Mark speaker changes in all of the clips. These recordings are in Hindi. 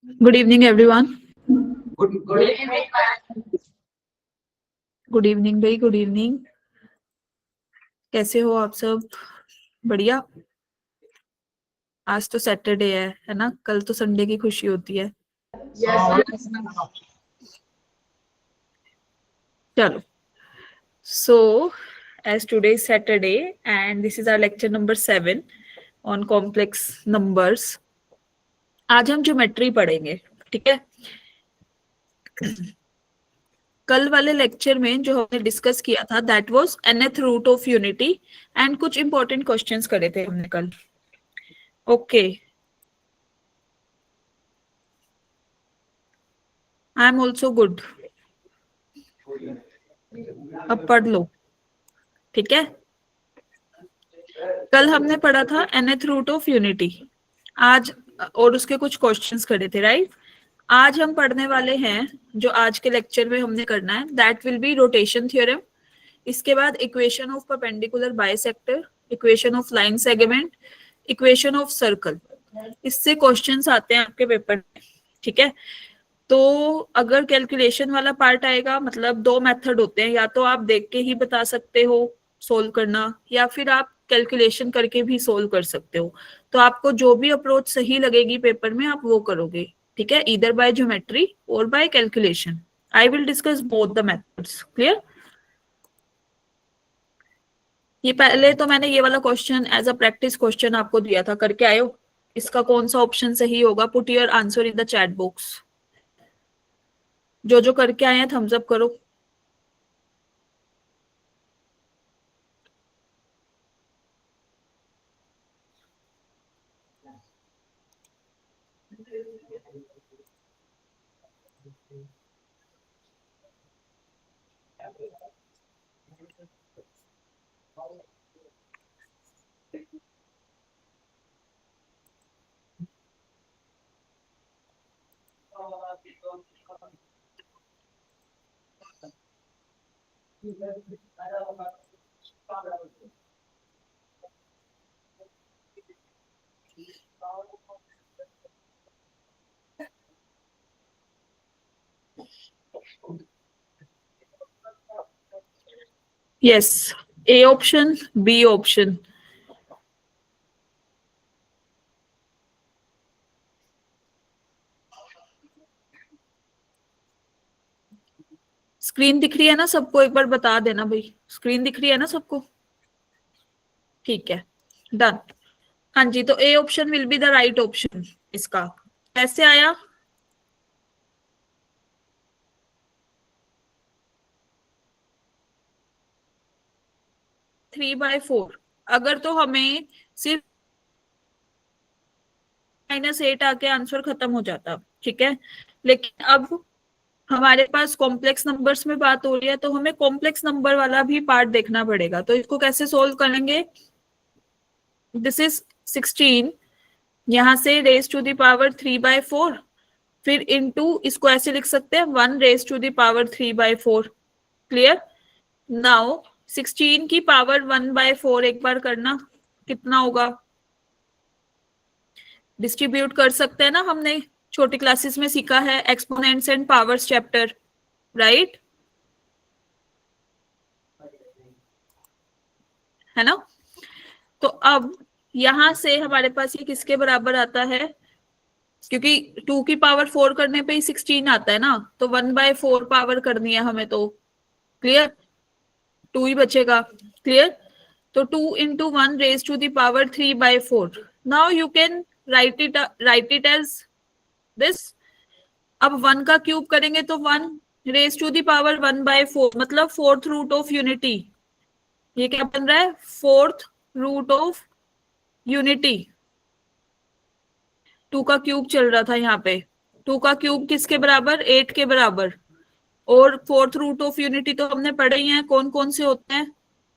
Speaker 1: Good evening everyone. Good evening भाई, गुड इवनिंग। कैसे हो आप सब? बढ़िया। आज तो सैटरडे है ना? कल तो संडे की खुशी होती है। चलो, सो as today is Saturday and this is our lecture number 7 on complex numbers। आज हम ज्योमेट्री पढ़ेंगे, ठीक है। कल वाले लेक्चर में जो हमने डिस्कस किया था that was nth root of unity and कुछ इंपॉर्टेंट क्वेश्चंस करे थे हमने कल। Okay, I am also good. अब पढ़ लो, ठीक है। कल हमने पढ़ा था nth रूट ऑफ यूनिटी, आज और उसके कुछ क्वेश्चंस करे थे, राइट। आज हम पढ़ने वाले हैं, जो आज के लेक्चर में हमने करना है that will be rotation theorem. इसके बाद equation of perpendicular bisector, equation of line segment, equation of circle. इससे क्वेश्चंस आते हैं आपके पेपर में, ठीक है। तो अगर कैलकुलेशन वाला पार्ट आएगा, मतलब दो मेथड होते हैं, या तो आप देख के ही बता सकते हो सोल्व करना, या फिर आप कैलकुलेशन करके भी सोल्व कर सकते हो। तो आपको जो भी अप्रोच सही लगेगी पेपर में आप वो करोगे, ठीक है, इधर बाय ज्योमेट्री और by calculation. I will discuss both the methods. Clear? ये पहले तो मैंने ये वाला question as a practice question आपको दिया था, करके आए हो? इसका कौन सा ऑप्शन सही होगा? Put your answer in the chat box. जो जो करके आए हैं थम्स अप करो। Yes, A option, B option. Screen दिख रही है ना सबको? एक बार बता देना भाई, स्क्रीन दिख रही है ना सबको? ठीक है, डन। हाँ जी, तो A option will be the right option. इसका कैसे आया? 3/4। अगर तो हमें सिर्फ -8 आके आंसर खत्म हो जाता, ठीक है। लेकिन अब हमारे पास कॉम्प्लेक्स नंबर्स में बात हो रही है, तो हमें कॉम्प्लेक्स नंबर वाला भी पार्ट देखना पड़ेगा। तो इसको कैसे सोल्व करेंगे? दिस इज 16, यहां से रेज टू द पावर 3/4, फिर इनटू इसको ऐसे लिख सकते हैं 1 raise to the power 3/4। Clear? Now 16 की पावर 1/4 एक बार करना, कितना होगा? डिस्ट्रीब्यूट कर सकते हैं ना, हमने छोटी क्लासेस में सीखा है, exponents and powers chapter, right? है ना? तो अब यहां से हमारे पास ये किसके बराबर आता है? क्योंकि 2 की पावर 4 करने पे ही 16 आता है ना, तो 1/4 पावर करनी है हमें तो। क्लियर? 2 ही बचेगा। क्लियर? तो 2 into 1 raised to the power 3/4। Now you can write it as this. अब 1 का क्यूब करेंगे तो 1 रेज टू द पावर 1/4, मतलब फोर्थ रूट ऑफ यूनिटी। ये क्या बन रहा है? Fourth root of unity. 2 का क्यूब चल रहा था यहाँ पे। 2 का क्यूब किसके बराबर? 8 के बराबर। और फोर्थ रूट ऑफ यूनिटी तो हमने पढ़े ही हैं, कौन कौन से होते हैं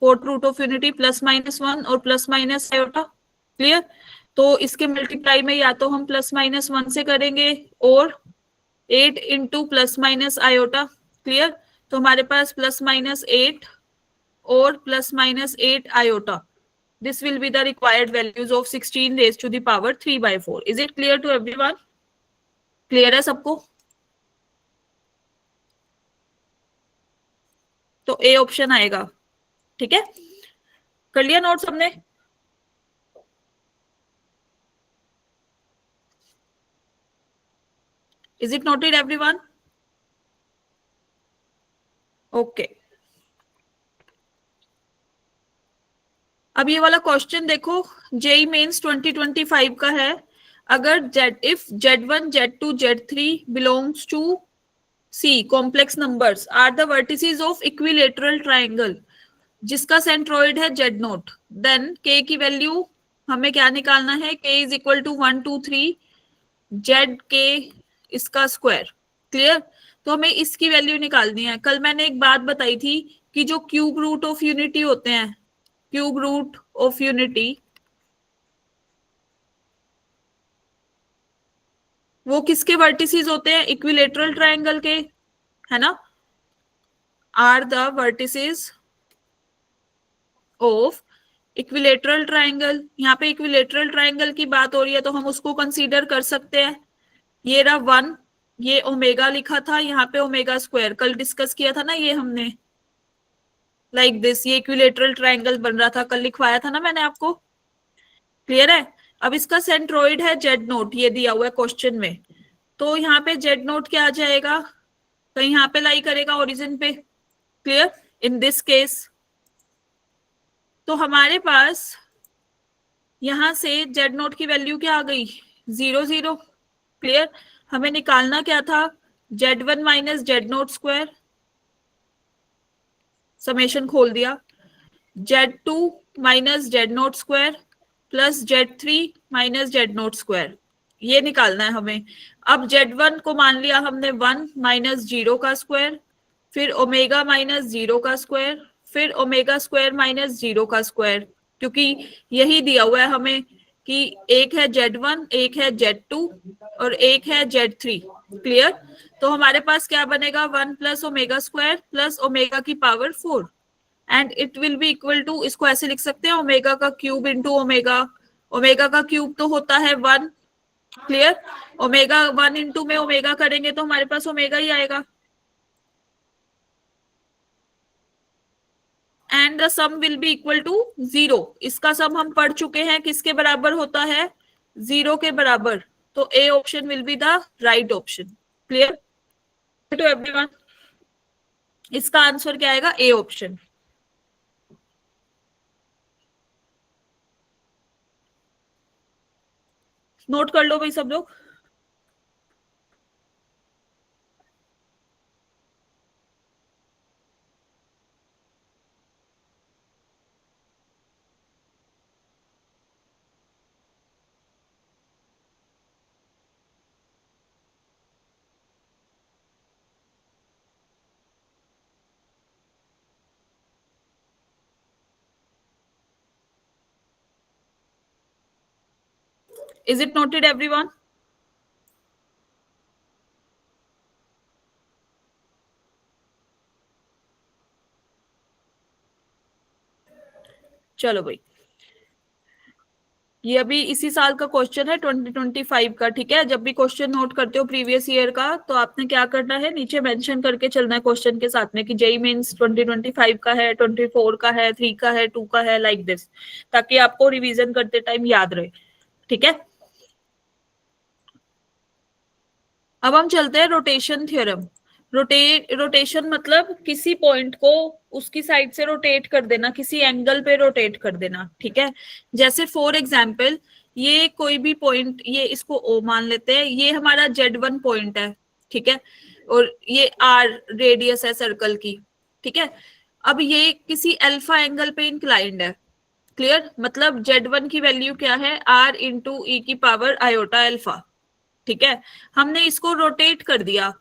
Speaker 1: फोर्थ रूट ऑफ यूनिटी? +-1 और +- आयोटा। क्लियर? तो इसके मल्टीप्लाई में या तो हम +-1 से करेंगे और 8 इंटू +- आयोटा। क्लियर? तो हमारे पास +-8 और +-8 iota. This will be the required values of 16 raised to the power 3/4. Is it clear to everyone? Clear है सबको? तो ए ऑप्शन आएगा। ठीक है, कर लिया नोट सबने? Is it noted everyone? Okay, अब ये वाला क्वेश्चन देखो, जेई मेंस 2025 का है। अगर z if Z1 Z2 Z3 belongs to C complex numbers are the vertices of equilateral triangle जिसका सेंट्रोइड है जेड नोट, देन के की वैल्यू हमें क्या निकालना है? के इज इक्वल टू 1 2 3 जेड के इसका स्क्वायर। क्लियर? तो हमें इसकी वैल्यू निकालनी है। कल मैंने एक बात बताई थी कि जो क्यूब रूट ऑफ यूनिटी होते हैं, क्यूब रूट ऑफ यूनिटी, वो किसके वर्टिसेस होते हैं? इक्विलेटरल ट्रायंगल के, है ना? Are the vertices of equilateral triangle. यहाँ पे इक्विलेटरल ट्रायंगल की बात हो रही है तो हम उसको कंसीडर कर सकते हैं। ये रहा 1, ये ओमेगा लिखा था, यहाँ पे ओमेगा स्क्वायर कल डिस्कस किया था ना ये हमने, लाइक दिस, ये इक्विलेटरल ट्रायंगल बन रहा था, कल लिखवाया था ना मैंने आपको। क्लियर है? अब इसका सेंट्रोइड है जेड नोट, ये दिया हुआ है क्वेश्चन में। तो यहाँ पे जेड नोट क्या आ जाएगा? कहीं यहाँ पे लाई करेगा ओरिजिन पे। क्लियर? इन दिस केस तो हमारे पास यहां से जेड नोट की वैल्यू क्या आ गई? 0 0। क्लियर? हमें निकालना क्या था? Z1 minus Z note square, summation खोल दिया, Z2 minus Z note square plus Z3 minus Z note square, ये निकालना है हमें। अब Z1 को मान लिया हमने 1 माइनस 0 का स्क्वायर, फिर ओमेगा माइनस 0 का स्क्वायर, फिर ओमेगा स्क्वायर माइनस 0 का स्क्वायर, क्योंकि यही दिया हुआ है हमें कि एक है Z1, एक है Z2 और एक है Z3। क्लियर? तो हमारे पास क्या बनेगा? 1 plus omega square plus omega की power 4 and it will be equal to, इसको ऐसे लिख सकते हैं, ओमेगा का क्यूब इंटू ओमेगा। ओमेगा का क्यूब तो होता है 1। क्लियर? ओमेगा 1 इंटू में ओमेगा करेंगे तो हमारे पास ओमेगा ही आएगा। And the sum will be equal to 0। इसका सम हम पढ़ चुके हैं, किसके बराबर होता है? 0 के बराबर। तो A option will be the right option. Clear to everyone? इसका आंसर क्या आएगा? A option. नोट कर लो भाई सब लोग। Is it noted everyone? चलो भाई, ये अभी इसी साल का क्वेश्चन है 2025 का। ठीक है, जब भी क्वेश्चन नोट करते हो प्रीवियस ईयर का तो आपने क्या करना है? नीचे मेंशन करके चलना है क्वेश्चन के साथ में कि जेई मींस 2025 का है, 24 का है, 3 का है, 2 का है, लाइक दिस, ताकि आपको रिवीजन करते टाइम याद रहे। ठीक है, अब हम चलते हैं रोटेशन थ्योरम। रोटेशन मतलब किसी पॉइंट को उसकी साइड से रोटेट कर देना, किसी एंगल पे रोटेट कर देना। ठीक है, जैसे फॉर एग्जांपल ये कोई भी पॉइंट, ये इसको ओ मान लेते हैं, ये हमारा Z1 पॉइंट है। ठीक है, और ये R रेडियस है सर्कल की। ठीक है, अब ये किसी अल्फा एंगल पे इंक्लाइंड है। क्लियर? मतलब Z1 की वैल्यू क्या है? R इंटू ई की पावर आयोटा अल्फा। ठीक है, हमने इसको रोटेट कर दिया।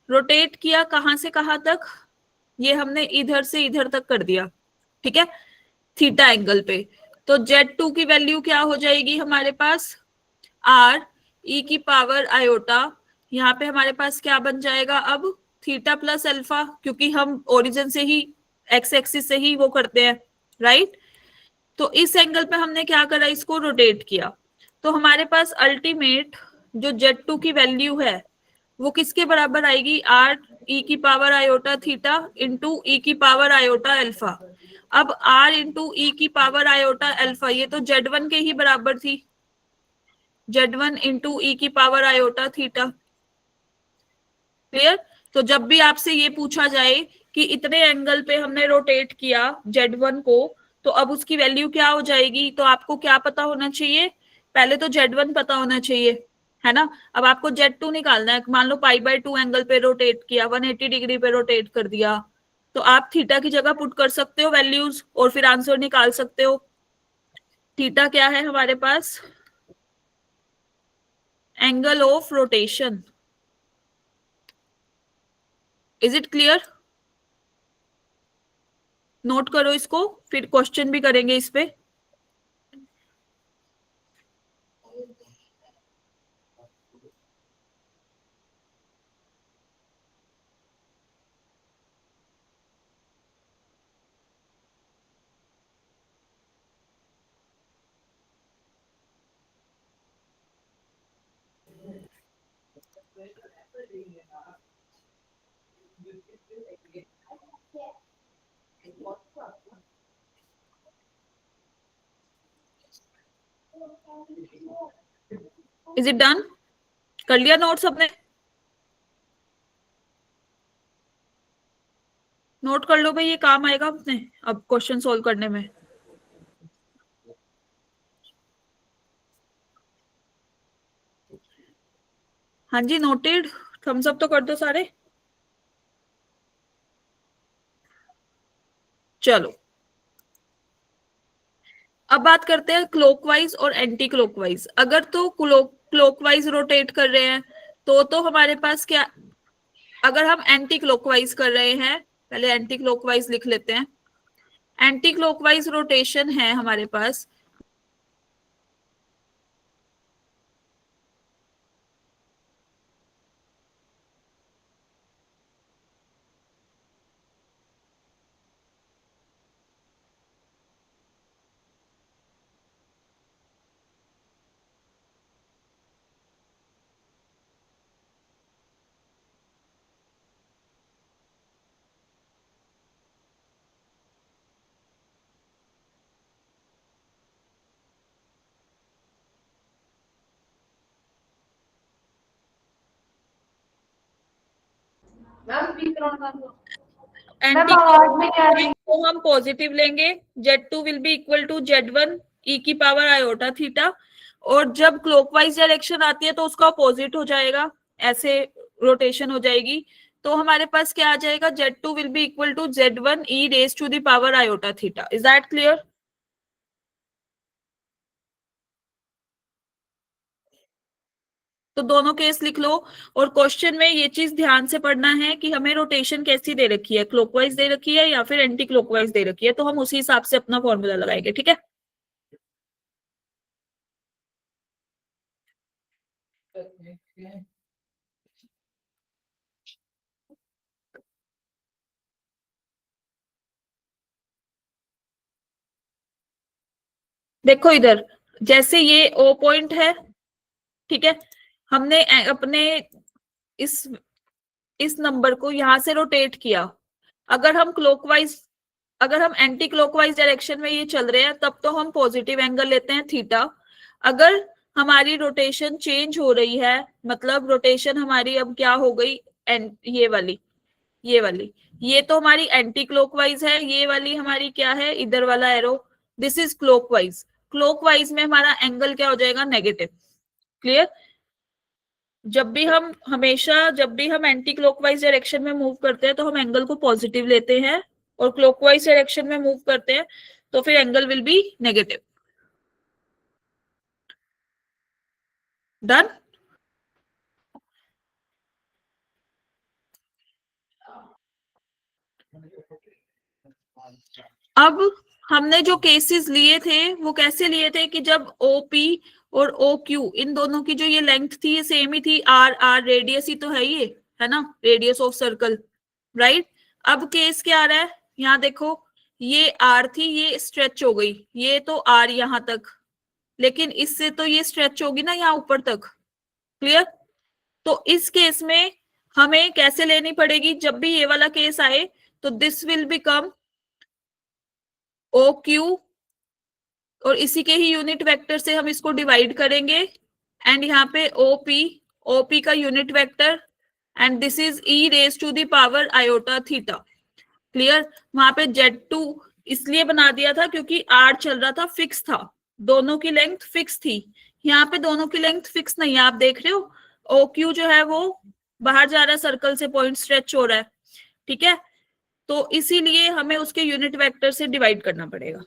Speaker 1: रोटेट किया कहां से कहां तक? ये हमने इधर से इधर तक कर दिया। ठीक है, थीटा एंगल पे। तो Z2 की वैल्यू क्या हो जाएगी हमारे पास? R ई की पावर आयोटा, यहाँ पे हमारे पास क्या बन जाएगा अब? थीटा प्लस अल्फा, क्योंकि हम ओरिजिन से ही एक्स एक्सिस से ही वो करते हैं, राइट? तो इस एंगल पे हमने क्या करा? इसको रोटेट किया। तो हमारे पास अल्टीमेट जो Z2 की वैल्यू है वो किसके बराबर आएगी, आर ई की पावर आयोटा थीटा इंटू ई की पावर आयोटा अल्फा। अब आर इंटू ई की पावर आयोटा अल्फा ये तो Z1 के ही बराबर थी, Z1 इंटू ई की पावर आयोटा थीटा। क्लियर? तो जब भी आपसे ये पूछा जाए कि इतने एंगल पे हमने रोटेट किया Z1 को, तो अब उसकी वैल्यू क्या हो जाएगी, तो आपको क्या पता होना चाहिए, पहले तो Z1 पता होना चाहिए, है ना। अब आपको Z2 निकालना है। मान लो π/2 एंगल पे रोटेट किया, 180 डिग्री पे रोटेट कर दिया, तो आप थीटा की जगह पुट कर सकते हो वैल्यूज और फिर आंसर निकाल सकते हो। थीटा क्या है हमारे पास, angle of rotation. Is it clear? Note करो इसको, फिर क्वेश्चन भी करेंगे इस पे। Is it done? कर लिया नोट सबने? नोट कर लो भाई, ये काम आएगा अपने अब क्वेश्चन सोल्व करने में। हाँ जी नोटेड, थम्स अप तो कर दो सारे। चलो अब बात करते हैं क्लॉकवाइज और एंटी क्लॉकवाइज। अगर तो क्लॉकवाइज रोटेट कर रहे हैं तो हमारे पास क्या, अगर हम एंटी क्लॉकवाइज कर रहे हैं, पहले एंटी क्लॉकवाइज लिख लेते हैं। एंटी क्लॉकवाइज रोटेशन है हमारे पास, एंटी क्लॉकवाइज को हम पॉजिटिव लेंगे, Z2 will be equal to Z1 e की पावर आयोटा थीटा, और जब क्लॉकवाइज डायरेक्शन आती है तो उसका अपोजिट हो जाएगा, ऐसे रोटेशन हो जाएगी। तो हमारे पास क्या आ जाएगा, Z2 will be equal to Z1 e raise to the power iota theta. Is that clear? तो दोनों केस लिख लो, और क्वेश्चन में ये चीज ध्यान से पढ़ना है कि हमें रोटेशन कैसी दे रखी है, क्लॉकवाइज दे रखी है या फिर एंटी क्लॉकवाइज दे रखी है, तो हम उसी हिसाब से अपना फॉर्मूला लगाएंगे, ठीक है। देखो इधर, जैसे ये O पॉइंट है, ठीक है, हमने अपने इस इस नंबर को यहां से रोटेट किया। अगर हम क्लॉकवाइज, अगर हम एंटी क्लॉकवाइज डायरेक्शन में ये चल रहे हैं तब तो हम पॉजिटिव एंगल लेते हैं थीटा। अगर हमारी रोटेशन चेंज हो रही है, मतलब रोटेशन हमारी अब क्या हो गई, ये वाली, ये वाली, ये तो हमारी एंटी क्लॉकवाइज है, ये वाली हमारी क्या है, इधर वाला arrow, this is clockwise. Clockwise में हमारा एंगल क्या हो जाएगा, नेगेटिव। क्लियर? जब भी हम, हमेशा जब भी हम एंटी क्लॉकवाइज डायरेक्शन में मूव करते हैं तो हम एंगल को पॉजिटिव लेते हैं, और क्लॉकवाइज डायरेक्शन में मूव करते हैं तो फिर angle will be negative. Done? अब हमने जो केसेस लिए थे वो कैसे लिए थे कि जब OP और OQ इन दोनों की जो ये लेंथ थी ये सेम ही थी, आर आर रेडियस ही तो है ये, है ना, रेडियस ऑफ सर्कल, राइट। अब केस क्या आ रहा है, यहाँ देखो, ये आर थी, ये स्ट्रेच हो गई, ये तो आर यहां तक, लेकिन इससे तो ये स्ट्रेच होगी ना यहाँ ऊपर तक। क्लियर? तो इस केस में हमें कैसे लेनी पड़ेगी, जब भी ये वाला केस आए तो this will become O Q, और इसी के ही यूनिट वेक्टर से हम इसको डिवाइड करेंगे, एंड यहाँ पे ओपी, ओपी का unit vector, and this is e raise to the power iota theta. Clear. वहां पे Z2 इसलिए बना दिया था क्योंकि R चल रहा था, फिक्स था, दोनों की लेंथ फिक्स थी। यहाँ पे दोनों की लेंथ फिक्स नहीं है, आप देख रहे हो ओ क्यू जो है वो बाहर जा रहा है, सर्कल से पॉइंट स्ट्रेच हो रहा है, ठीक है। तो इसीलिए हमें उसके यूनिट वेक्टर से डिवाइड करना पड़ेगा।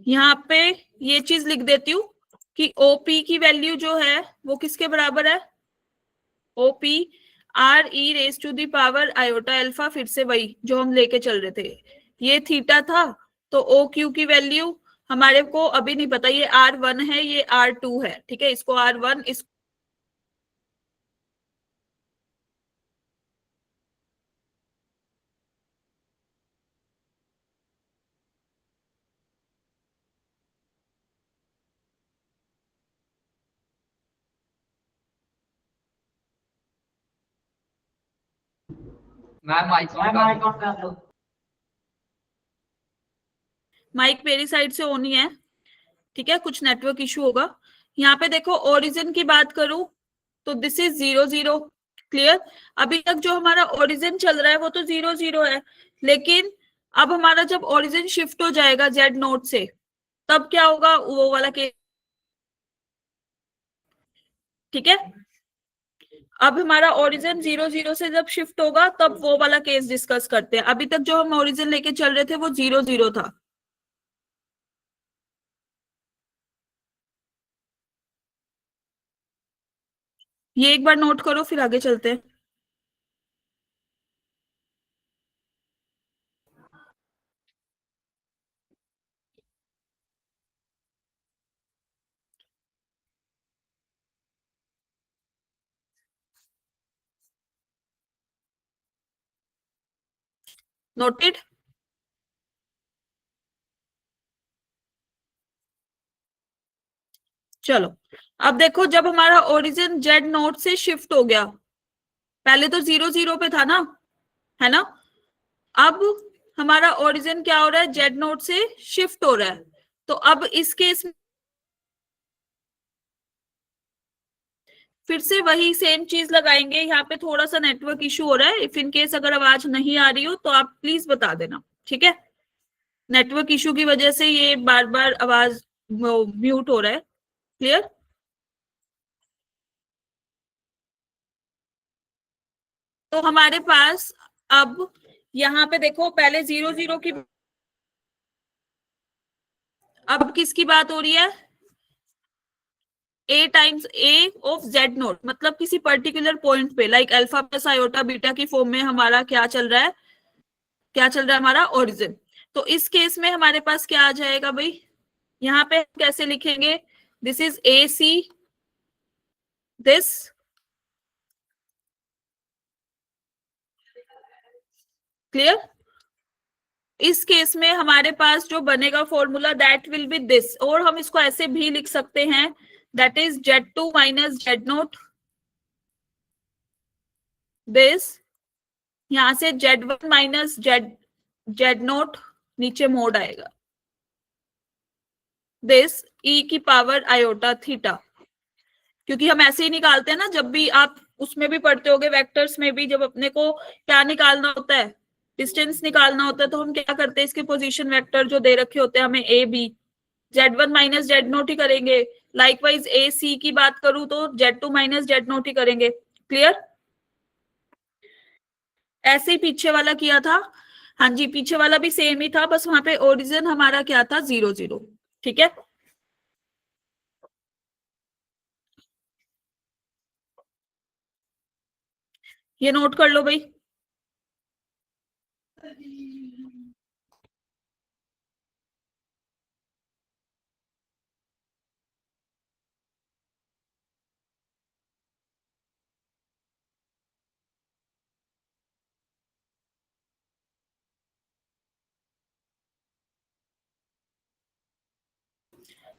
Speaker 1: यहाँ पे ये चीज लिख देती हूँ कि ओपी की वैल्यू जो है वो किसके बराबर है, OP R e raise to the power iota alpha, फिर से वही जो हम लेके चल रहे थे, ये थीटा था। तो ओ क्यू की वैल्यू हमारे को अभी नहीं पता, ये R1 है, ये R2 है, ठीक है, इसको R1 इस
Speaker 2: मैम माइक ऑन कर दो।
Speaker 1: माइक मेरी साइड से ऑन ही है, ठीक है, कुछ नेटवर्क इशू होगा। यहाँ पे देखो ओरिजिन की बात करूं तो दिस इज 0 0। क्लियर। अभी तक जो हमारा ओरिजिन चल रहा है वो तो 0 0 है, लेकिन अब हमारा जब ओरिजिन शिफ्ट हो जाएगा जेड नोट से, तब क्या होगा, वो वाला केस, ठीक है। अब हमारा ओरिजिन 0 0 से जब शिफ्ट होगा तब वो वाला केस डिस्कस करते हैं। अभी तक जो हम ओरिजिन लेके चल रहे थे वो 0 0 था। ये एक बार नोट करो, फिर आगे चलते हैं। नोटेड। चलो, अब देखो जब हमारा ओरिजिन जेड नोट से शिफ्ट हो गया, पहले तो 0 0 पे था ना, है ना। अब हमारा ओरिजिन क्या हो रहा है, जेड नोट से शिफ्ट हो रहा है। तो अब इस केस में फिर से वही सेम चीज लगाएंगे। यहाँ पे थोड़ा सा नेटवर्क इशू हो रहा है, इफ इन केस अगर आवाज नहीं आ रही हो तो आप प्लीज बता देना, ठीक है। नेटवर्क इशू की वजह से ये बार बार आवाज म्यूट हो रहा है। क्लियर। तो हमारे पास अब यहाँ पे देखो, पहले 0 0 की, अब किसकी बात हो रही है, A times A of Z naught, मतलब किसी पर्टिकुलर पॉइंट पे, like alpha plus iota beta की फॉर्म में हमारा क्या चल रहा है, क्या चल रहा है हमारा ओरिजिन। तो इस केस में हमारे पास क्या आ जाएगा भाई, यहाँ पे कैसे लिखेंगे, this is a see this. Clear. इस केस में हमारे पास जो बनेगा formula that will be this, और हम इसको ऐसे भी लिख सकते हैं, that is Z2 minus Z note this, यहां से Z1 माइनस जेड नोट, नीचे मोड आएगा, दिस ई की पावर आयोटा थीटा। क्योंकि हम ऐसे ही निकालते हैं ना, जब भी आप उसमें भी पढ़ते होगे वेक्टर्स में भी, जब अपने को क्या निकालना होता है, डिस्टेंस निकालना होता है, तो हम क्या करते हैं, इसके पोजीशन वेक्टर जो दे रखे होते हैं हमें A B, Z1 minus Z naught ही करेंगे। लाइकवाइज ए सी की बात करूं तो Z2 माइनस जेड नोट ही करेंगे। क्लियर। ऐसे ही पीछे वाला किया था, हाँ जी, पीछे वाला भी सेम ही था, बस वहां पे ओरिजिन हमारा क्या था, 0 0। ठीक है। ये नोट कर लो भाई।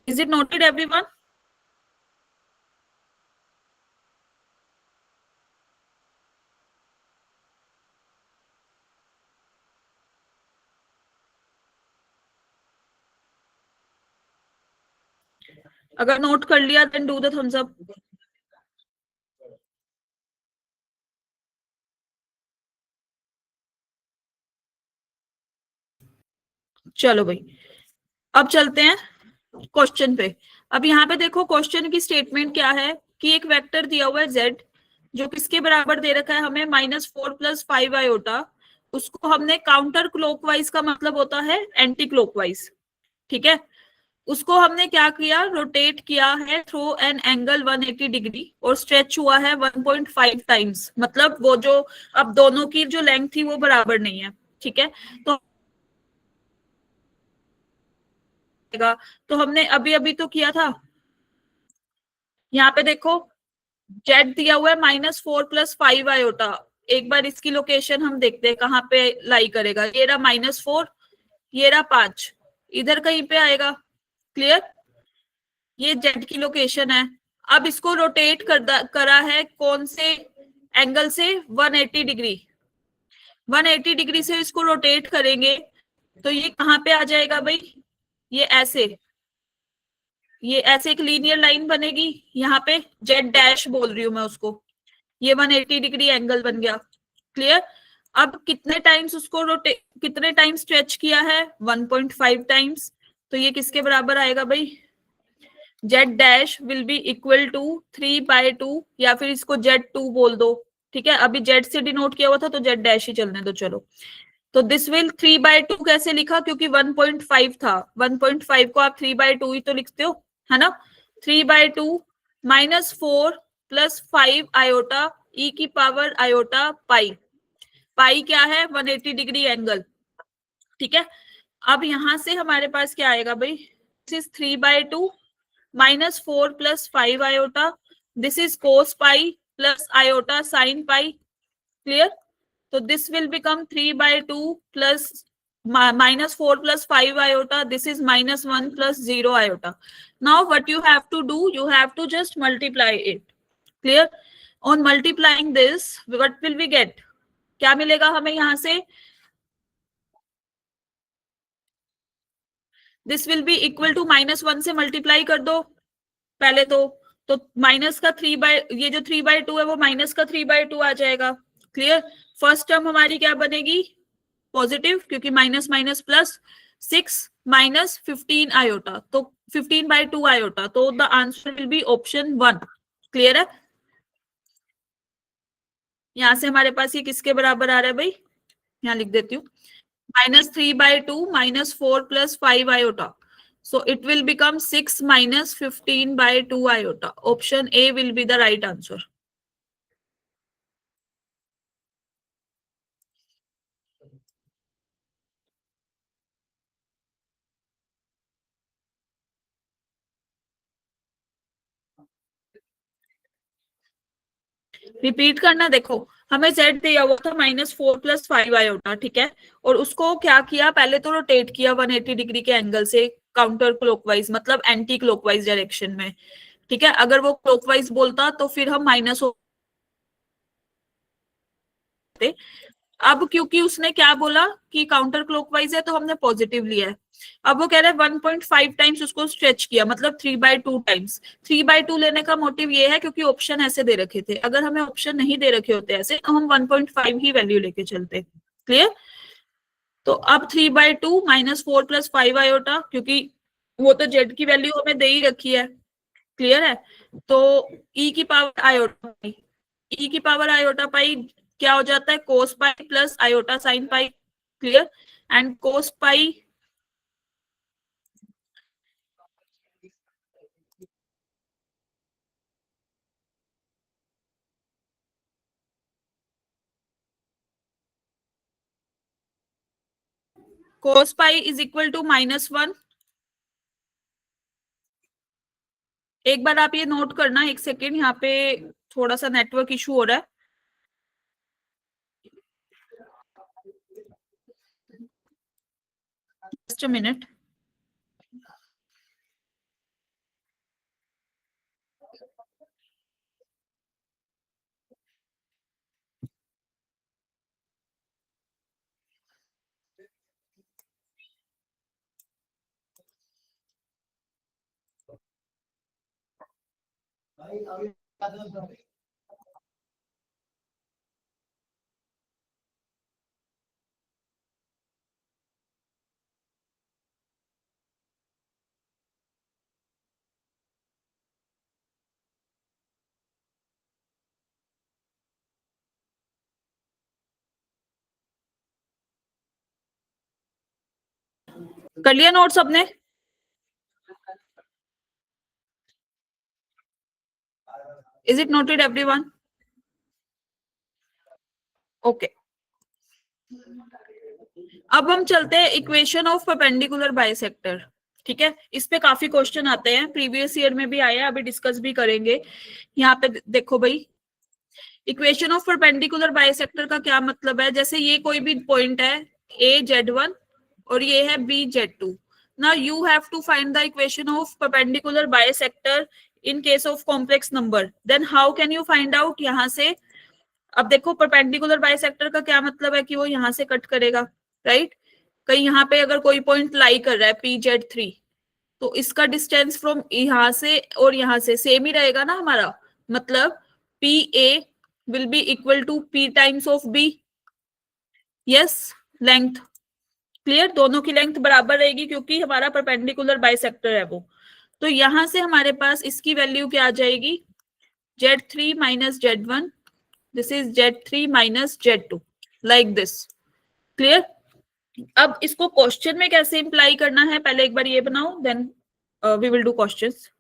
Speaker 1: Is it noted, everyone? अगर नोट कर लिया then do the thumbs up. चलो भाई, अब चलते हैं क्वेश्चन पे. अब यहाँ पे देखो क्वेश्चन की स्टेटमेंट क्या है कि एक वेक्टर दिया हुआ है z जो किसके बराबर दे रखा है हमें -4+5 i, उसको हमने काउंटर क्लॉकवाइज का मतलब होता है एंटी क्लॉकवाइज. ठीक है, उसको हमने क्या किया, रोटेट किया है थ्रू एन एंगल 180 डिग्री और स्ट्रेच हुआ है 1.5 टाइम्स. मतलब वो जो अब दोनों की जो लेंथ थी वो बराबर नहीं है. ठीक है, तो हमने अभी अभी तो किया था. यहाँ पे देखो जेड दिया हुआ है -4+5 i. एक बार इसकी लोकेशन हम देखते हैं कहाँ पे लाई करेगा. ये रहा -4, ये रहा 5, इधर कहीं पे आएगा. क्लियर, ये जेड की लोकेशन है. अब इसको रोटेट करा है कौन से एंगल से, 180 डिग्री. 180 डिग्री से इसको रोटेट करेंगे तो ये कहाँ पे आ जाएगा भाई, ये ऐसे एक लीनियर लाइन बनेगी. यहाँ पे जेड डैश बोल रही हूँ मैं उसको. ये 180 डिग्री एंगल बन गया. क्लियर. अब कितने टाइम्स उसको कितने टाइम्स स्ट्रेच किया है, 1.5 टाइम्स. तो ये किसके बराबर आएगा भाई, z dash will be equal to 3/2 या फिर इसको Z2 बोल दो. ठीक है, अभी जेड से डिनोट किया हुआ था तो जेड डैश ही चलने दो. चलो, तो दिस विल 3/2 कैसे लिखा, क्योंकि 1.5 था. 1.5 को आप 3/2 ही तो लिखते हो, है ना. 3/2 -4+5 i e की पावर i पाई. पाई क्या है, 180 डिग्री एंगल. ठीक है, अब यहां से हमारे पास क्या आएगा भाई, this is 3/2 -4+5 i. This is cos pi plus i sin pi. Clear. So this will become 3/2 plus -4+5 i. This is -1 plus 0 i. Now what you have to do, you have to just multiply it. Clear. On multiplying this, what will we get? क्या मिलेगा हमें यहाँ से, this will be equal to -1 से मल्टीप्लाई कर दो पहले तो माइनस का 3 ये जो 3/2 है वो माइनस का 3/2 आ जाएगा. क्लियर. फर्स्ट टर्म हमारी क्या बनेगी, पॉजिटिव, क्योंकि माइनस माइनस प्लस 6 -15 i. तो 15/2 i. तो the answer will be option 1. Clear है. यहां से हमारे पास ये किसके बराबर आ रहा है भाई, यहाँ लिख देती हूँ, -3/2 -4+5 i. So it will become 6 -15/2 i. Option A will be the right answer. Repeat करना. देखो हमें z दिया हुआ था -4+5 i. ठीक है, और उसको क्या किया, पहले तो रोटेट किया 180 डिग्री के एंगल से काउंटर क्लॉकवाइज, मतलब एंटी क्लॉकवाइज डायरेक्शन में. ठीक है, अगर वो क्लॉकवाइज बोलता तो फिर हम माइनस होते. अब क्योंकि उसने क्या बोला कि काउंटर क्लॉकवाइज है तो हमने पॉजिटिव लिया है. अब वो कह रहा है 1.5 टाइम्स उसको स्ट्रेच किया, मतलब 3/2 टाइम्स. 3/2 लेने का मोटिव ये है क्योंकि ऑप्शन ऐसे दे रखे थे. अगर हमें ऑप्शन नहीं दे रखे होते ऐसे तो हम 1.5 ही वैल्यू लेके चलते. क्लियर. तो अब 3/2 -4+5 i, क्योंकि वो तो जेड की वैल्यू हमें दे ही रखी है. क्लियर है. तो ई की पावर आयोटा पाई, ई की पावर आयोटा पाई क्या हो जाता है, cos pi plus iota sine pi. Clear. And cos pi is equal to -1. एक बार आप ये नोट करना, एक सेकेंड, यहाँ पे थोड़ा सा नेटवर्क इशू हो रहा है. Just a minute. कर लिया नोट सबने? Is it noted everyone? Okay, अब हम चलते हैं इक्वेशन ऑफ परपेंडिकुलर बाइसेक्टर। ठीक है, इस पे काफी क्वेश्चन आते हैं, प्रीवियस ईयर में भी आए हैं, अभी डिस्कस भी करेंगे। यहाँ पे देखो भाई, इक्वेशन ऑफ परपेंडिकुलर बाइसेक्टर का क्या मतलब है? जैसे ये कोई भी पॉइंट है AZ1 और ये है BZ2। Now you have to find the equation of perpendicular bisector in case of complex number. Then how can you find out? यहाँ से अब देखो, परपेंडिकुलर बाइसेक्टर का क्या मतलब है कि वो यहाँ से कट करेगा, राइट? कहीं यहाँ पे अगर कोई पॉइंट लाई कर रहा है PZ3, तो इसका डिस्टेंस फ्रॉम यहाँ से और यहाँ से सेम ही रहेगा ना हमारा, मतलब PA will be equal to P times of B। Yes, length clear, दोनों की लेंथ बराबर रहेगी क्योंकि हमारा परपेंडिकुलर बाइसेक्टर है वो। तो यहां से हमारे पास इसकी वैल्यू क्या आ जाएगी? Z3 minus Z1, this is Z3 minus Z2, like this. Clear? अब इसको क्वेश्चन में कैसे इंप्लाई करना है, पहले एक बार ये बनाओ, then we will do questions.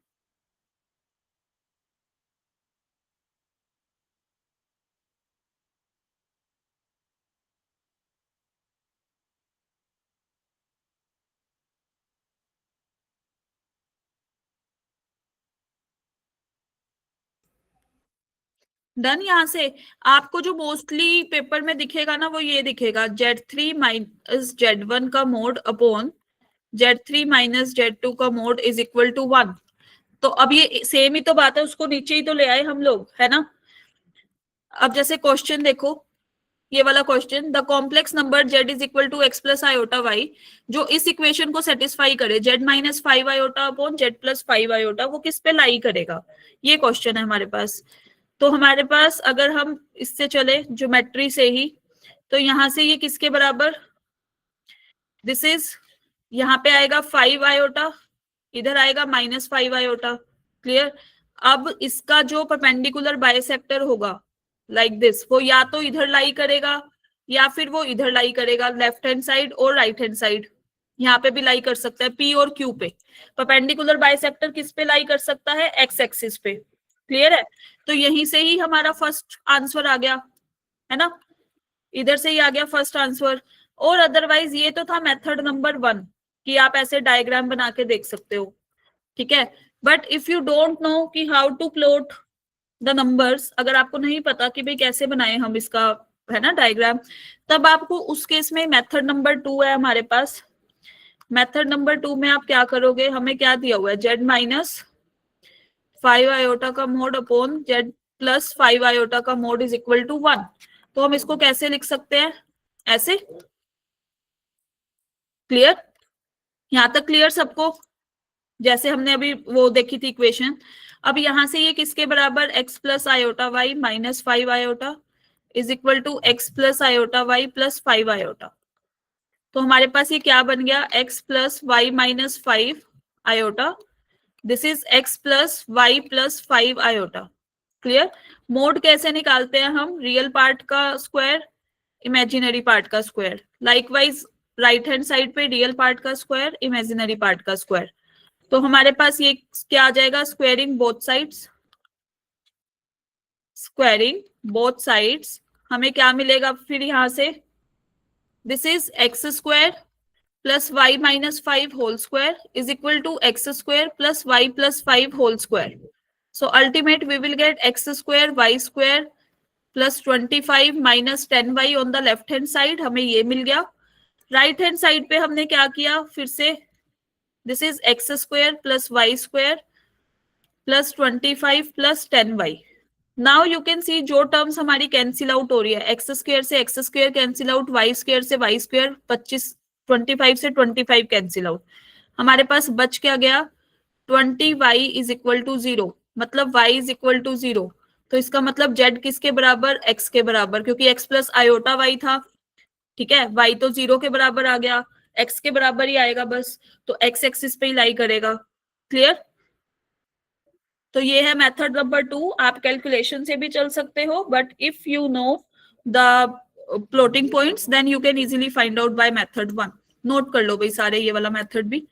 Speaker 1: Done. यहाँ से आपको जो मोस्टली पेपर में दिखेगा ना, वो ये दिखेगा Z3 माइनस Z1 का mode upon Z3 minus Z2 का मोड इज इक्वल टू 1। तो अब ये सेम ही तो बात है, उसको नीचे ही तो ले आए हम लोग, है ना? अब जैसे क्वेश्चन देखो, ये वाला question, the complex number Z is equal to x plus iota y, जो इस इक्वेशन को सेटिस्फाई करे, Z minus 5 iota upon Z plus 5 iota, वो किस पे लाई करेगा? ये क्वेश्चन है हमारे पास। तो हमारे पास अगर हम इससे चले ज्योमेट्री से ही, तो यहां से ये किसके बराबर? दिस इज, यहाँ पे आएगा 5 आयोटा, इधर आएगा माइनस 5 आयोटा। क्लियर? अब इसका जो परपेंडिकुलर बाइसेक्टर होगा लाइक दिस, वो या तो इधर लाई करेगा या फिर वो इधर लाई करेगा, लेफ्ट हैंड साइड और राइट हैंड साइड। यहाँ पे भी लाई कर सकता है, P और Q पे। परपेंडिकुलर बाइसेक्टर किस पे लाई कर सकता है? एक्स एक्सिस पे। क्लियर है? तो यहीं से ही हमारा फर्स्ट आंसर आ गया, है ना? इधर से ही आ गया फर्स्ट आंसर। और अदरवाइज ये तो था मेथड नंबर 1 कि आप ऐसे डायग्राम बना के देख सकते हो। ठीक है, but if you don't know कि how to plot the numbers, अगर आपको नहीं पता कि भाई कैसे बनाए हम इसका, है ना, डायग्राम, तब आपको उस केस में मेथड नंबर 2 है हमारे पास। मेथड नंबर 2 में आप क्या करोगे? हमें क्या दिया हुआ है? Z माइनस 5 आयोटा का mode upon Z plus 5 iota का मोड इज इक्वल टू 1। तो हम इसको कैसे लिख सकते हैं? ऐसे। क्लियर? यहां तक क्लियर सबको? जैसे हमने अभी वो देखी थी इक्वेशन। अब यहां से ये किसके बराबर? x plus iota y minus 5 iota is equal to x plus iota y plus 5 iota. तो हमारे पास ये क्या बन गया? x plus y minus 5 iota, this is x plus y plus 5 iota. Clear? Mod कैसे निकालते हैं हम? रियल पार्ट का स्क्वायर, इमेजिनरी पार्ट का square. Likewise right hand side पे रियल पार्ट का स्क्वायर, इमेजिनरी पार्ट का स्क्वायर। तो हमारे पास ये क्या आ जाएगा? Squaring both sides. Squaring both sides हमें क्या मिलेगा फिर यहां से? This is x square plus y minus 5 whole square is equal to x square plus y plus 5 whole square. So ultimate we will get x square y square plus 25 minus 10y on the left hand side, हमें ये मिल गया। राइट हैंड साइड पे हमने क्या किया फिर से? This is x square plus y square plus 25 plus 10y। Now you can see जो टर्म्स हमारी कैंसिल आउट हो रही है, एक्स स्क्वायर से x square cancel out, y square से वाई स्क्वायर, 25 से 25 कैंसिल आउट। हमारे पास बच क्या गया? 20y is equal to 0। मतलब y इज इक्वल टू 0। तो इसका मतलब z किसके बराबर, x के बराबर, क्योंकि x प्लस आयोटा y था। ठीक है, y तो 0 के बराबर आ गया, x के बराबर ही आएगा बस, तो x एक्सिस पे ही लाई करेगा। क्लियर? तो ये है मेथड नंबर 2। आप कैलकुलेशन से भी चल सकते हो, but if you know the floating points then you can easily find out by method 1। Note कर लो भाई सारे ये वाला मेथड भी।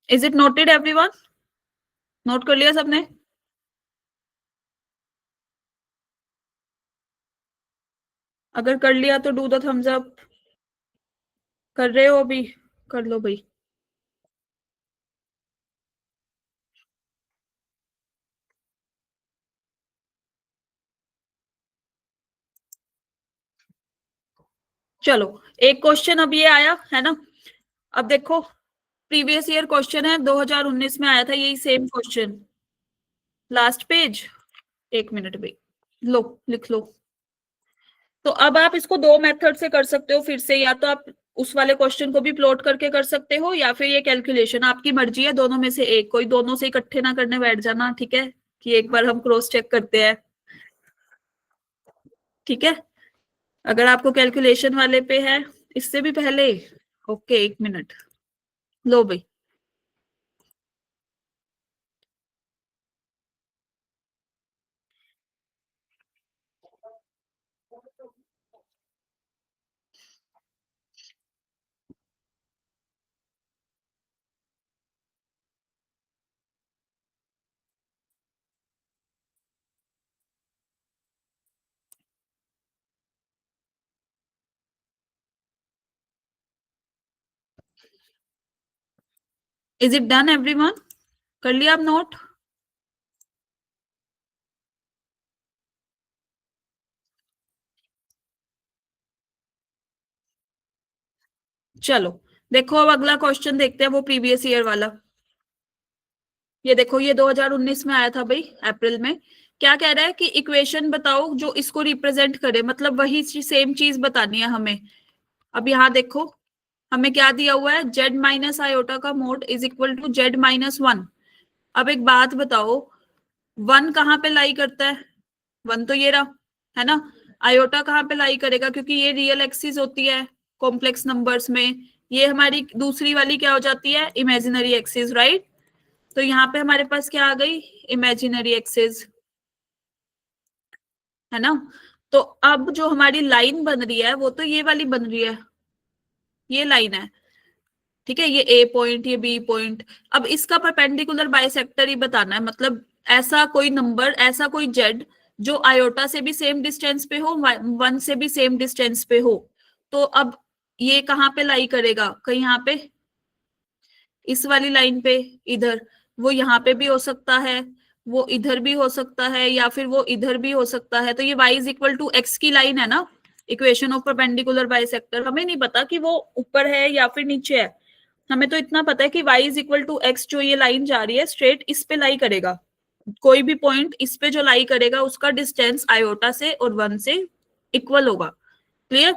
Speaker 1: Is it noted everyone? Note कर लिया सबने? अगर कर लिया तो डू द थम्स अप। कर रहे हो अभी? कर लो भाई। चलो, एक क्वेश्चन अब ये आया है ना। अब देखो, प्रीवियस ईयर क्वेश्चन है, 2019 में आया था यही सेम क्वेश्चन। लास्ट पेज, एक मिनट भाई, लो लिख लो। तो अब आप इसको दो मेथड से कर सकते हो फिर से, या तो आप उस वाले क्वेश्चन को भी प्लॉट करके कर सकते हो, या फिर ये कैलकुलेशन, आपकी मर्जी है, दोनों में से एक। कोई दोनों से इकट्ठे ना करने बैठ जाना, ठीक है, कि एक बार हम क्रॉस चेक करते हैं। ठीक है, अगर आपको कैलकुलेशन वाले पे है इससे भी पहले, ओके, एक मिनट, लो भाई। Is it done everyone? कर लिया आप नोट? चलो देखो, अब अगला क्वेश्चन देखते हैं, वो प्रीवियस ईयर वाला। ये देखो, ये 2019 में आया था भाई, अप्रैल में। क्या कह रहा है कि इक्वेशन बताओ जो इसको रिप्रेजेंट करे, मतलब वही सेम चीज बतानी है हमें। अब यहाँ देखो, हमें क्या दिया हुआ है, जेड माइनस आयोटा का mod is equal to z minus 1। अब एक बात बताओ, 1 कहाँ पे लाई करता है? 1 तो ये रहा, है ना। आयोटा कहाँ पे लाई करेगा, क्योंकि ये रियल एक्सिस होती है कॉम्प्लेक्स नंबर्स में। ये हमारी दूसरी वाली क्या हो जाती है, इमेजिनरी एक्सिस, राइट। तो यहाँ पे हमारे पास क्या आ गई, इमेजिनरी एक्सिस, है ना। तो अब जो हमारी लाइन बन रही है वो तो ये वाली बन रही है, ये लाइन है, ठीक है, ये ए पॉइंट, ये बी पॉइंट। अब इसका परपेंडिकुलर बाइसेक्टर ही बताना है, मतलब ऐसा कोई नंबर, ऐसा कोई जेड जो आयोटा से भी सेम डिस्टेंस पे हो, 1 से भी सेम डिस्टेंस पे हो। तो अब ये कहाँ पे लाई करेगा, कहीं यहाँ पे, इस वाली लाइन पे, इधर। वो यहाँ पे भी हो सकता है, वो इधर भी हो सकता है, या फिर वो इधर भी हो सकता है। तो ये y is equal to x की लाइन है ना, इक्वेशन ऑफ परपेंडिकुलर बाइसेक्टर। हमें नहीं पता कि वो ऊपर है या फिर नीचे है, हमें तो इतना पता है कि y is equal to x, जो ये लाइन जा रही है स्ट्रेट इस पे लाई करेगा। कोई भी पॉइंट इस पे जो लाई करेगा उसका डिस्टेंस आयोटा से और 1 से इक्वल होगा। क्लियर?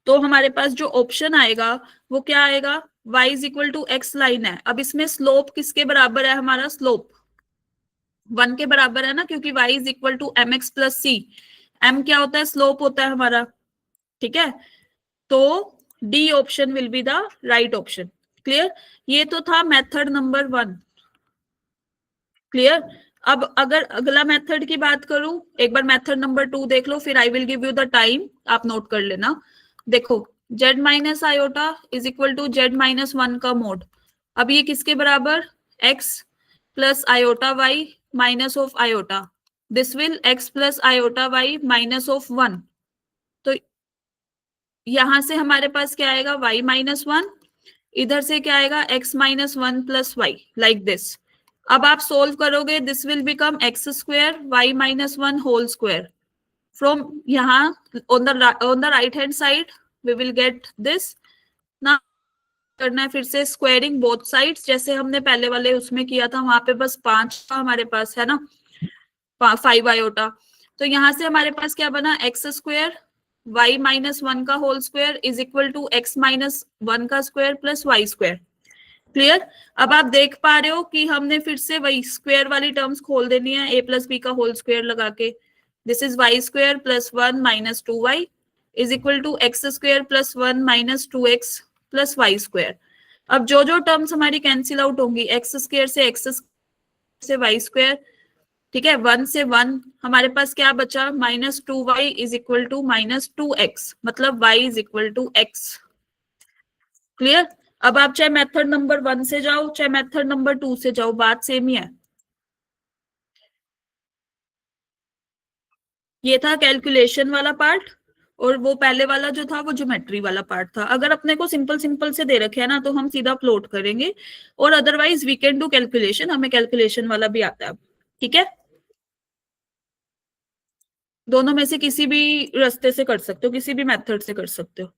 Speaker 1: तो हमारे पास जो ऑप्शन आएगा वो क्या आएगा, y is equal to x line है। अब इसमें स्लोप किसके बराबर है, हमारा स्लोप 1 के बराबर है ना, क्योंकि y is equal to m x plus c. m क्या होता है, स्लोप होता है हमारा, ठीक है। तो D option will be the right option. Clear? ये तो था मेथड नंबर 1। क्लियर? अब अगर अगला मेथड की बात करूं, एक बार मेथड नंबर 2 देख लो, फिर I will give you the time, आप नोट कर लेना। देखो, z minus iota is equal to z minus 1 का मोड। अब ये किसके बराबर, x plus iota y minus of iota, this will x plus iota y minus of 1। तो यहां से हमारे पास क्या आएगा, y माइनस 1, इधर से क्या आएगा, x minus 1 plus y, like this. अब आप सोल्व करोगे, this will become x square y minus 1 whole square. From यहाँ on the right hand side we will get this. ना करना है फिर से स्क्वायरिंग बोथ साइड्स, जैसे हमने पहले वाले उसमें किया था, वहां पे बस 5 का हमारे पास है ना, 5 आयोटा। तो यहाँ से हमारे पास क्या बना, एक्स स्क्वायर वाई माइनस 1 का whole square is equal to x minus 1 का square plus y square. Clear. अब आप देख पा रहे हो कि हमने फिर से वही स्क्वायर वाली टर्म्स खोल देनी है, a प्लस बी का होल स्क्वायर लगा के। This is y square plus 1 minus 2y is equal to x square plus 1 minus 2x plus y square. अब जो जो टर्म्स हमारी कैंसिल आउट होंगी, एक्स स्क्वायर से एक्स से वाई स्क्वायर, ठीक है, 1 से 1 हमारे पास क्या बचा, minus 2y is equal to minus 2x, मतलब y is equal to x। Clear. अब आप चाहे मेथड नंबर 1 से जाओ चाहे मेथड नंबर 2 से जाओ, बात सेम ही है। ये था कैलकुलेशन वाला पार्ट, और वो पहले वाला जो था वो ज्योमेट्री वाला पार्ट था। अगर अपने को सिंपल सिंपल से दे रखे है ना, तो हम सीधा प्लॉट करेंगे, और otherwise we can do calculation, हमें कैलकुलेशन वाला भी आता है। ठीक है, दोनों में से किसी भी रास्ते से कर सकते हो, किसी भी मेथड से कर सकते हो।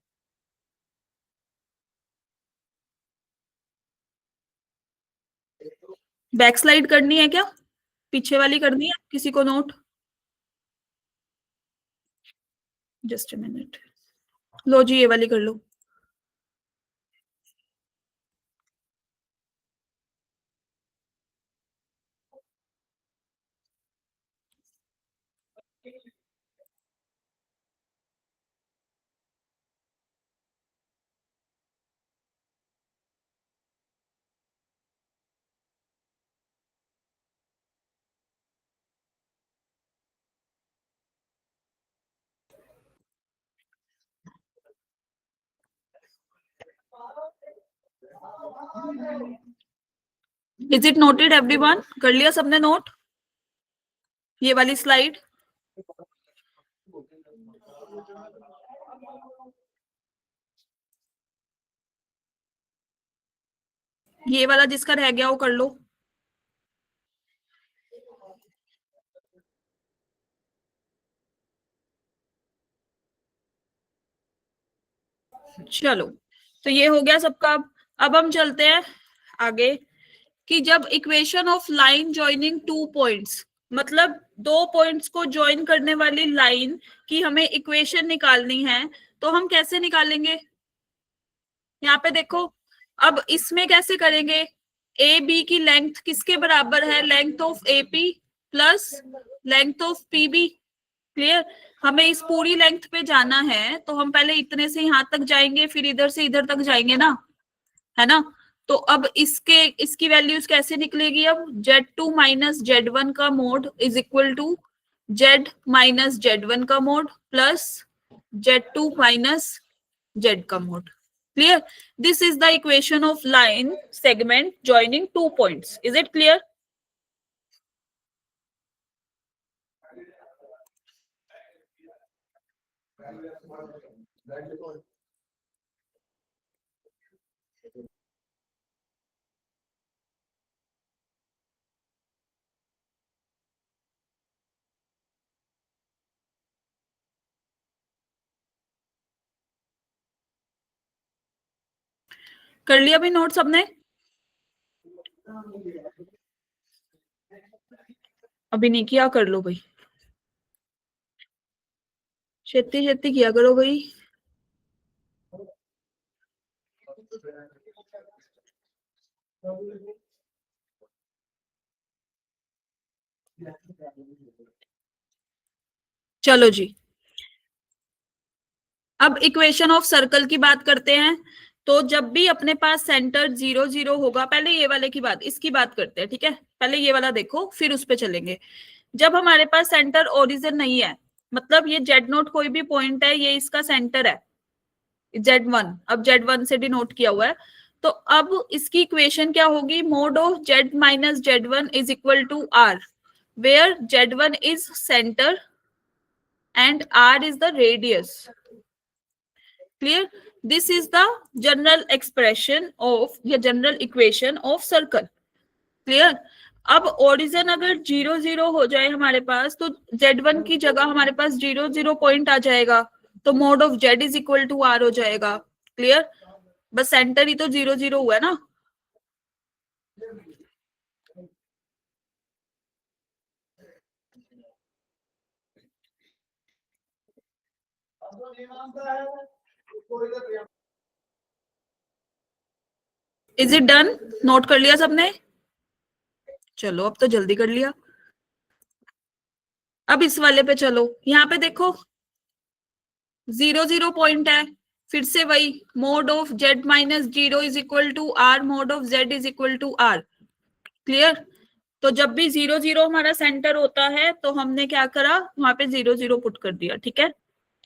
Speaker 1: बैक स्लाइड करनी है क्या, पीछे वाली करनी है किसी को नोट? जस्ट अ मिनट, लो जी ये वाली कर लो। इज इट नोटेड एवरीवन, कर लिया सबने नोट ये वाली स्लाइड? ये वाला जिसका रह गया वो कर लो। चलो, तो ये हो गया सबका। अब हम चलते हैं आगे, कि जब equation of line joining 2 points, मतलब 2 पॉइंट्स को ज्वाइन करने वाली लाइन की हमें इक्वेशन निकालनी है, तो हम कैसे निकालेंगे? यहाँ पे देखो, अब इसमें कैसे करेंगे, ए बी की लेंथ किसके बराबर है, length of AP plus length of PB. Clear. हमें इस पूरी लेंथ पे जाना है, तो हम पहले इतने से यहां तक जाएंगे, फिर इधर से इधर तक जाएंगे ना, है ना। तो अब इसकी वैल्यूज कैसे निकलेगी, अब Z2 माइनस Z1 का mod is equal to Z minus Z1 का mod plus Z2 minus Z का mod. Clear. This is the equation of line segment joining 2 points. Is it clear? कर लिया भी नोट सबने? अभी नहीं किया, कर लो भाई, छेती छेती किया करो भाई। चलो जी, अब इक्वेशन ऑफ सर्कल की बात करते हैं। तो जब भी अपने पास सेंटर 0 0 होगा, पहले ये वाले की बात, इसकी बात करते हैं, ठीक है, पहले ये वाला देखो फिर उस पे चलेंगे। जब हमारे पास सेंटर ओरिजिन नहीं है, मतलब ये Z0 कोई भी पॉइंट है, ये इसका सेंटर है Z1, अब Z1 से डिनोट किया हुआ है, तो अब इसकी इक्वेशन क्या होगी, mod of Z minus Z one is equal to R, where Z one is centre and R is the radius. Clear? This is the general expression of या general equation of circle. Clear? अब ओरिजिन अगर 0 0 हो जाए हमारे पास, तो z1 की जगह हमारे पास 0 0 पॉइंट आ जाएगा, तो mod of z is equal to r हो जाएगा. क्लियर? बस सेंटर ही तो 0 0 हुआ है ना. Is it done? नोट कर लिया सबने? चलो अब तो जल्दी कर लिया. अब इस वाले पे चलो. यहाँ पे देखो 0 0 पॉइंट है, फिर से वही mod of z minus 0 is equal to r, mod of z is equal to r. Clear? तो जब भी 0 0 हमारा सेंटर होता है तो हमने क्या करा, वहां पे 0 0 पुट कर दिया. ठीक है?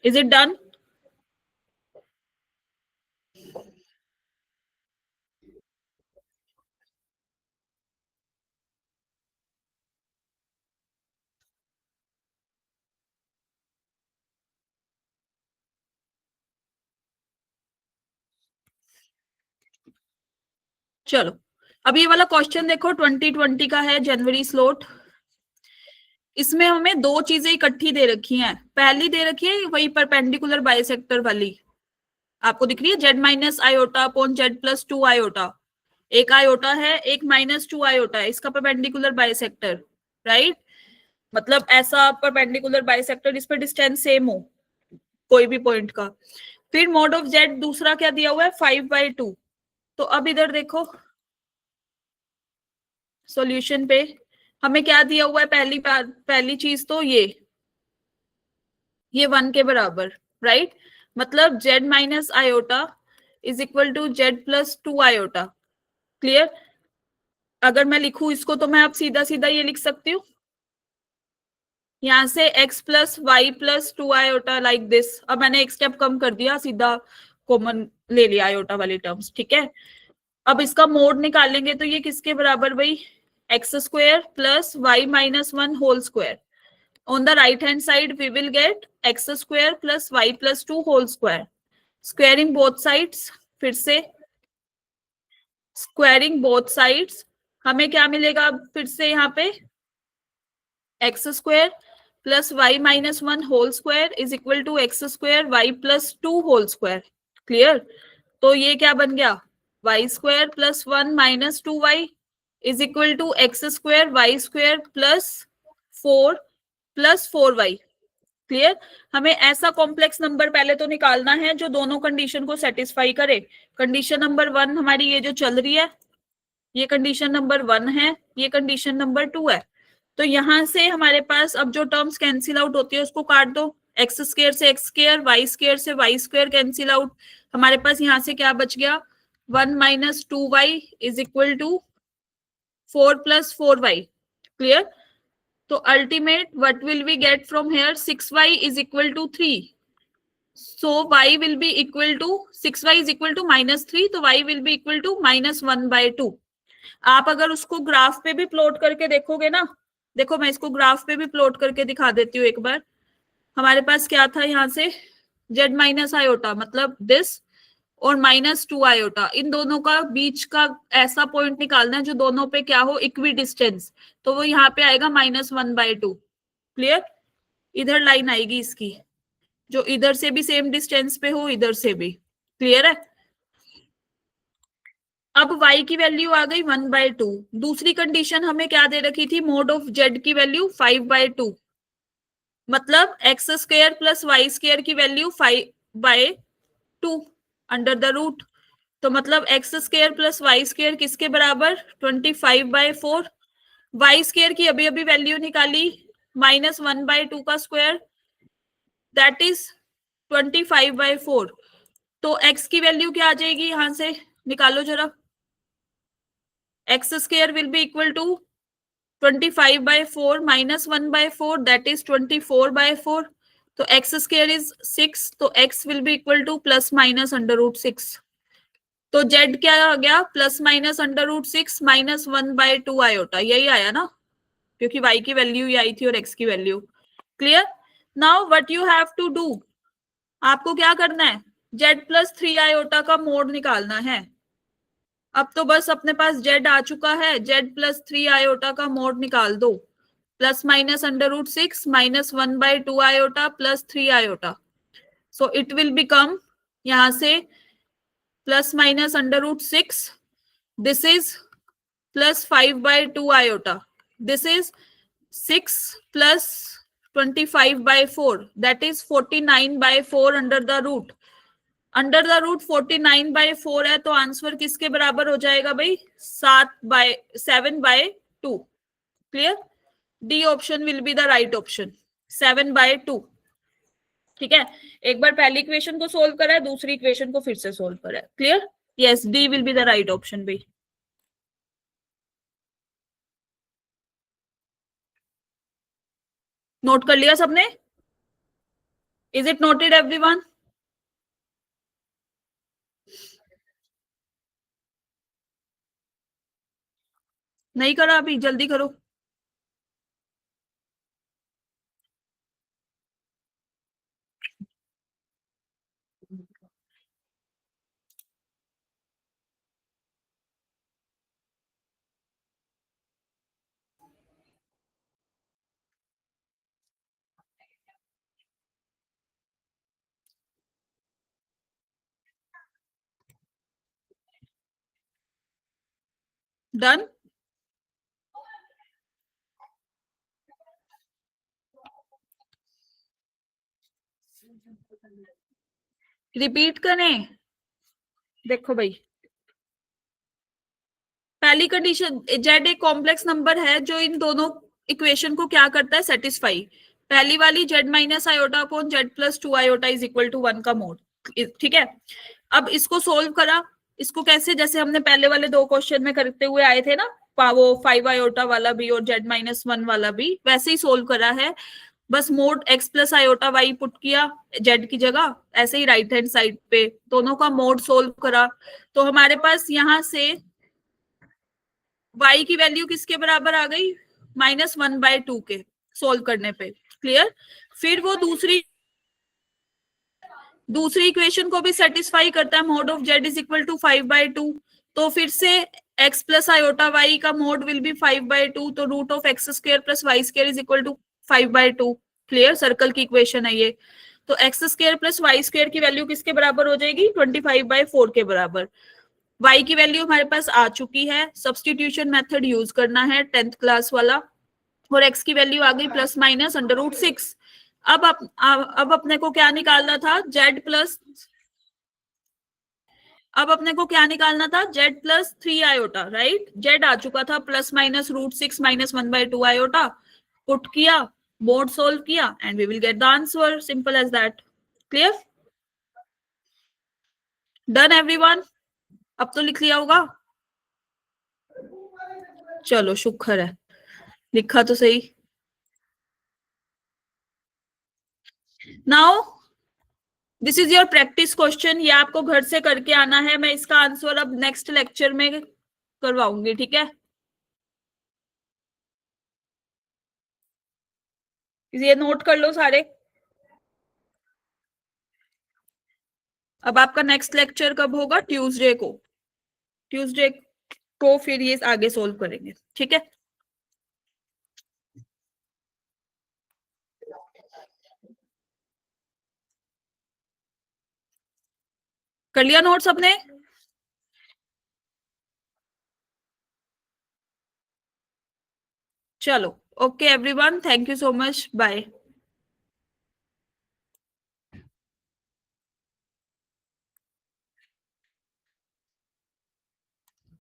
Speaker 1: Is it done? चलो अब ये वाला क्वेश्चन देखो, 2020 का है, जनवरी स्लॉट. इसमें हमें दो चीजें इकट्ठी दे रखी हैं. पहली दे रखी है वही परपेंडिकुलर बाइसेक्टर वाली, आपको दिख रही है, z minus iota upon Z plus 2 iota. एक आयोटा है, एक माइनस 2 आयोटा है, इसका परपेंडिकुलर बाइसेक्टर. राइट? मतलब ऐसा परपेंडिकुलर बाइसेक्टर जिस पर डिस्टेंस सेम हो कोई भी पॉइंट का. फिर मोड ऑफ जेड दूसरा क्या दिया हुआ है, 5/2. तो अब इधर देखो सॉल्यूशन पे हमें क्या दिया हुआ है, पहली चीज तो ये 1 के बराबर. राइट? मतलब z minus iota is equal to z plus 2 iota. Clear? अगर मैं लिखूं इसको तो मैं अब सीधा सीधा ये लिख सकती हूँ, यहां से x plus y plus 2 iota like this. अब मैंने एक स्टेप कम कर दिया, सीधा कॉमन ले लिया आयोटा वाली टर्म्स. ठीक है? अब इसका मोड निकालेंगे तो ये किसके बराबर भाई, x square plus y minus 1 whole square. On the right hand side we will get x square plus y plus 2 whole square. Squaring both sides, फिर से स्क्वायरिंग बोथ साइड्स, हमें क्या मिलेगा फिर से यहाँ पे, x square plus y minus 1 whole square is equal to x square y plus 2 whole square. Clear? तो ये क्या बन गया, y square plus 1 minus 2y is equal to x square y square plus 4 plus 4y. Clear? हमें ऐसा कॉम्प्लेक्स नंबर पहले तो निकालना है जो दोनों कंडीशन को सेटिस्फाई करे. कंडीशन नंबर 1 हमारी ये जो चल रही है, ये कंडीशन नंबर 1 है, ये कंडीशन नंबर 2 है. तो यहां से हमारे पास अब जो टर्म्स कैंसिल आउट होती है उसको काट दो. एक्स स्क्वायर से एक्स स्क्वायर, वाई स्क्वायर से वाई स्क्वायर कैंसिल आउट. हमारे पास यहाँ से क्या बच गया, 1 minus 2y is equal to 4 plus 4y. Clear? तो ultimate what will we get from here, 6y is equal to 3. So y will be equal to 6y is equal to -3, तो y will be equal to -1/2. आप अगर उसको ग्राफ पे भी प्लॉट करके देखोगे ना, देखो मैं इसको ग्राफ पे भी प्लॉट करके दिखा देती हूँ एक बार. हमारे पास क्या था यहाँ से, z माइनस आयोटा मतलब दिस, और -2 आयोटा, इन दोनों का बीच का ऐसा पॉइंट निकालना है जो दोनों पे क्या हो, इक्वी डिस्टेंस. तो वो यहाँ पे आएगा -1/2. क्लियर? इधर लाइन आएगी इसकी, जो इधर से भी सेम डिस्टेंस पे हो, इधर से भी. क्लियर है? अब y की वैल्यू आ गई 1/2. दूसरी कंडीशन हमें क्या दे रखी थी, मोड ऑफ z की वैल्यू 5/2. मतलब x square plus y square की वैल्यू 5/2 अंडर द रूट. तो मतलब x square plus y square किसके बराबर, 25/4. वाई स्क्वायर की अभी अभी वैल्यू निकाली, -1/2 का स्क्वायर, दैट इज 25/4. तो एक्स की वैल्यू क्या आ जाएगी, यहां से निकालो जरा. X square will be equal to 25/4 -1/4, that is 24/4. तो एक्स स्क्वायर इज 6, तो x will be equal to plus minus under root 6. तो जेड क्या आ गया, प्लस माइनस √6 माइनस 1/2 आयोटा, यही आया ना, क्योंकि y की वैल्यू ही आई थी और x की वैल्यू। Clear? Now what you have to do, आपको क्या करना है, z+3 आयोटा का मोड निकालना है। अब तो बस अपने पास z आ चुका है, z+3 आयोटा का मोड निकाल दो, plus minus √6 minus 1/2 iota plus 3 iota. So it will become, यहां से plus minus √6, this is plus 5/2 iota, this is 6 plus 25/4, that is 49/4 under the root. Under the root 49/4 है, तो आंसर किसके बराबर हो जाएगा भाई, 7/2। Clear? D option will be the right option, 7/2। ठीक है, एक बार पहली इक्वेशन को सोल्व करा है, दूसरी इक्वेशन को फिर से सोल्व करा है। Clear? Yes, D will be the right option भाई। नोट कर लिया सबने? Is it noted everyone? नहीं करा अभी, जल्दी करो। डन? रिपीट करें? देखो भाई, पहली कंडीशन, जेड एक कॉम्प्लेक्स नंबर है जो इन दोनों इक्वेशन को क्या करता है, सेटिस्फाई। पहली वाली z minus iota upon z+2 iota is equal to 1 का मोड। ठीक है, अब इसको सोल्व करा, इसको कैसे, जैसे हमने पहले वाले दो क्वेश्चन में करते हुए आए थे ना, वो 5 आयोटा वाला भी और z-1 वाला भी, वैसे ही सोल्व करा है। बस mode x+ iota y put किया z की जगह, ऐसे ही राइट हैंड साइड पे दोनों का मोड सोल्व करा, तो हमारे पास यहां से y की वैल्यू किसके बराबर आ गई, -1/2 के, सोल्व करने पे। क्लियर? फिर वो दूसरी इक्वेशन को भी सेटिस्फाई करता है, mod of z is equal to 5/2, तो फिर से x+ आयोटा y का मोड विल बी 5/2, तो √(x² + y² is equal to 5/2। Clear? Circle की इक्वेशन है ये। तो x² + y² की वैल्यू किसके बराबर हो जाएगी, 25/4 के बराबर। y की वैल्यू हमारे पास आ चुकी है, सब्सटीट्यूशन मेथड यूज करना है 10th क्लास वाला, और x की वैल्यू आ गई प्लस माइनस √6। अब अपने को क्या निकालना था, अब अपने को क्या निकालना था, z+3 आयोटा, राइट? z आ चुका था, plus minus √6 minus 1/2 iota, put किया, मोड सोल्व किया, and we will get the answer, simple as that. Clear? Done everyone? अब तो लिख लिया होगा। चलो शुक्र है, लिखा तो सही। Now this is your practice question, ये आपको घर से करके आना है, मैं इसका आंसर अब नेक्स्ट लेक्चर में करवाऊंगी। ठीक है, ये नोट कर लो सारे। अब आपका नेक्स्ट लेक्चर कब होगा, ट्यूसडे को। ट्यूसडे को फिर ये आगे सोल्व करेंगे। ठीक है, कर लिया नोट्स अपने? चलो, okay everyone, thank you so much, bye.